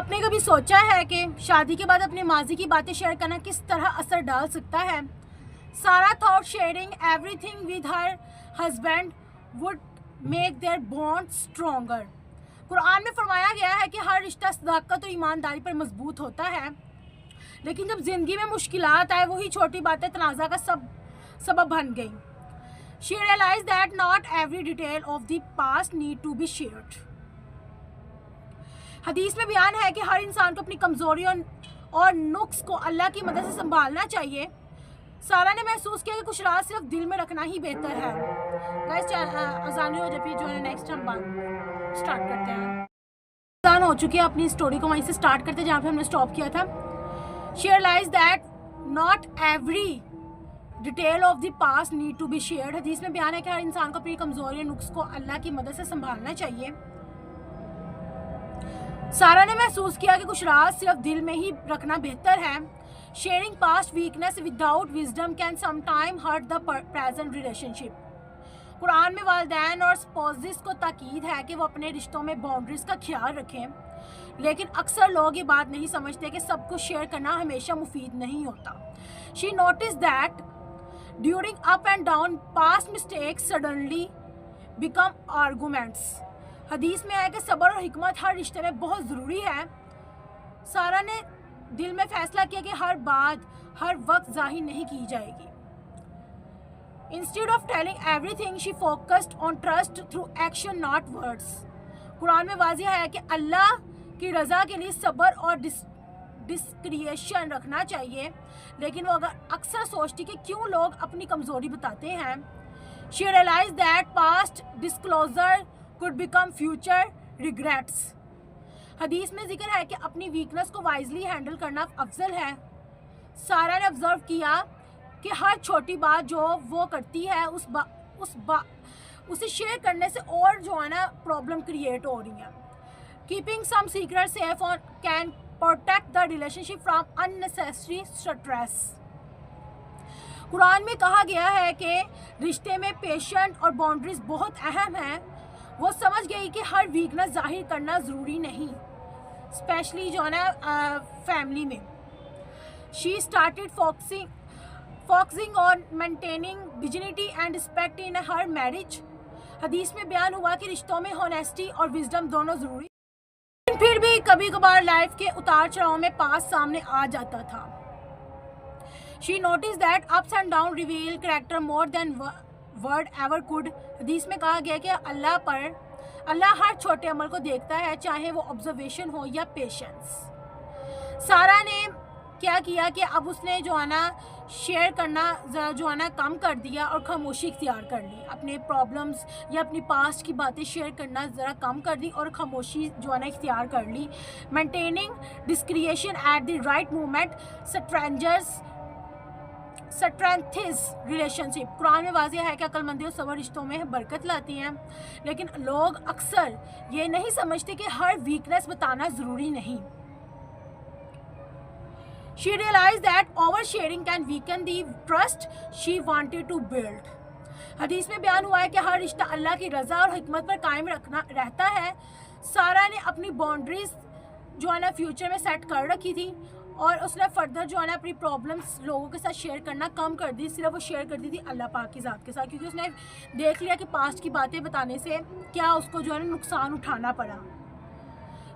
آپ نے کبھی سوچا ہے کہ شادی کے بعد اپنے ماضی کی باتیں شیئر کرنا کس طرح اثر ڈال سکتا ہے؟ سارا thought sharing everything with her husband would make their bond stronger. Quran میں فرمایا گیا ہے کہ ہر رشتہ صداقت اور ایمانداری پر مضبوط ہوتا ہے، لیکن جب زندگی میں مشکلات آئے وہی چھوٹی باتیں تنازع کا سبب بن گئیں۔ She realized that not every detail of the past need to be shared۔ حدیث میں بیان ہے کہ ہر انسان کو اپنی کمزوریوں اور نقص کو اللہ کی مدد سے سنبھالنا چاہیے۔ سارا نے محسوس کیا کہ کچھ راز صرف دل میں رکھنا ہی بہتر ہے۔ گائز اذان ہو جب جو ہے نیکسٹ ہم بات سٹارٹ کرتے ہیں۔ اذان ہو چکی ہے، اپنی سٹوری کو وہیں سے سٹارٹ کرتے ہیں جہاں پہ ہم نے سٹاپ کیا تھا۔ She realized that not every detail of the past need to be shared۔ حدیث میں بیان ہے کہ ہر انسان کو اپنی کمزوری اور نقص کو اللہ کی مدد سے سنبھالنا چاہیے۔ سارا نے محسوس کیا کہ کچھ راز صرف دل میں ہی رکھنا بہتر ہے۔ Sharing past weakness without wisdom can sometime hurt the present relationship. Quran میں والدین اور اسپوزز کو تاکید ہے کہ وہ اپنے رشتوں میں باؤنڈریز کا خیال رکھیں، لیکن اکثر لوگ یہ بات نہیں سمجھتے کہ سب کچھ شیئر کرنا ہمیشہ مفید نہیں ہوتا۔ She noticed that during up and down past mistakes suddenly become arguments۔ حدیث میں ہے کہ صبر اور حکمت ہر رشتے میں بہت ضروری ہے۔ سارا نے دل میں فیصلہ کیا کہ ہر بات ہر وقت ظاہر نہیں کی جائے گی۔ Instead of telling everything, she focused on trust through action, not words۔ قرآن میں واضح ہے کہ اللہ کی رضا کے لیے صبر اور ڈسکریشن رکھنا چاہیے، لیکن وہ اکثر سوچتی کہ کیوں لوگ اپنی کمزوری بتاتے ہیں۔ She realized that past disclosure could become future regrets۔ حدیث میں ذکر ہے کہ اپنی ویکنس کو وائزلی ہینڈل کرنا افضل ہے۔ سارا نے آبزرو کیا کہ ہر چھوٹی بات جو وہ کرتی ہے اسے شیئر کرنے سے اور جو ہے نا پرابلم کریٹ ہو رہی ہیں۔ Keeping some secret safe can protect the relationship from unnecessary stress. Quran میں کہا گیا ہے کہ رشتے میں پیشنٹ اور باؤنڈریز بہت اہم ہیں۔ وہ سمجھ گئی کہ ہر ویکنس ظاہر کرنا ضروری نہیں، اسپیشلی جو ہے نا فیملی میں۔ She started focusing on maintaining dignity and respect in her marriage. حدیث میں بیان ہوا کہ رشتوں میں ہونیسٹی اور وزڈم دونوں ضروری، لیکن پھر بھی کبھی کبھار لائف کے اتار چڑھاؤ میں پاس سامنے آ جاتا تھا۔ She noticed that ups and downs reveal character more than word ever could۔ حدیث میں کہا گیا کہ اللہ ہر چھوٹے عمل کو دیکھتا ہے، چاہے وہ آبزرویشن ہو یا پیشنس۔ سارا نے کیا کہ اب اس نے جو ہے نا شیئر کرنا ذرا جو ہے نا کم کر دیا اور خاموشی اختیار کر لی۔ اپنے پرابلمس یا اپنی پاسٹ کی باتیں شیئر کرنا ذرا کم کر دی اور خاموشی جو ہے نا اختیار کر لی۔ Maintaining discretion at the right moment strengthens relationship. Quran میں واضح ہے کہ عقل مندی اور صبر رشتوں میں برکت لاتی ہیں، لیکن لوگ اکثر یہ نہیں سمجھتے کہ ہر ویکنس بتانا ضروری نہیں۔ She realized that oversharing can weaken the trust she wanted to build۔ حدیث میں بیان ہوا ہے کہ ہر رشتہ اللہ کی رضا اور حکمت پر قائم رہتا ہے۔ سارا نے اپنی باؤنڈریز جو ہے نا فیوچر میں سیٹ کر رکھی تھی اور اس نے فردر جو ہے نا اپنی پرابلمس لوگوں کے ساتھ شیئر کرنا کم کر دی، صرف وہ شیئر کرتی تھی اللہ پاک کی ذات کے ساتھ، کیونکہ اس نے دیکھ لیا کہ پاسٹ کی باتیں بتانے سے کیا اس کو جو ہے نا نقصان اٹھانا پڑا۔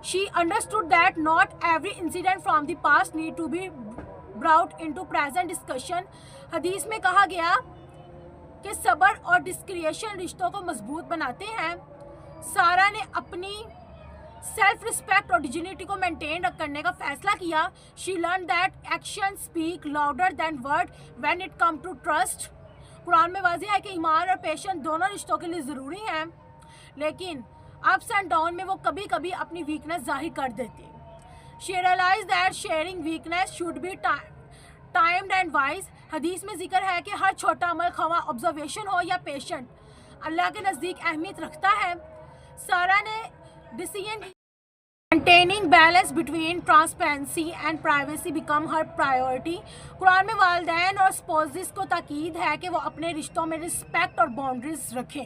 She understood that not every incident from the past need to be brought into present discussion۔ حدیث میں کہا گیا کہ صبر اور ڈسکریشن رشتوں کو مضبوط بناتے ہیں۔ سارا نے اپنی سیلف رسپیکٹ اور ڈیجنیٹی کو مینٹین کرنے کا فیصلہ کیا۔ She learned that actions speak louder than word when it comes to trust۔ قرآن میں واضح ہے کہ ایمان اور پیشن دونوں رشتوں کے لیے ضروری ہیں، لیکن اپس اینڈ ڈاؤن میں وہ کبھی کبھی اپنی ویکنس ظاہر کر دیتے۔ She realized that sharing weakness should be timed and wise۔ حدیث میں ذکر ہے کہ ہر چھوٹا عمل خواہ آبزرویشن ہو یا پیشنٹ اللہ کے نزدیک اہمیت رکھتا ہے۔ سارا نے decision maintaining balance between transparency and privacy become her priority۔ قرآن میں والدین اور اسپوزز کو تاکید ہے کہ وہ اپنے رشتوں میں رسپیکٹ اور باؤنڈریز رکھیں۔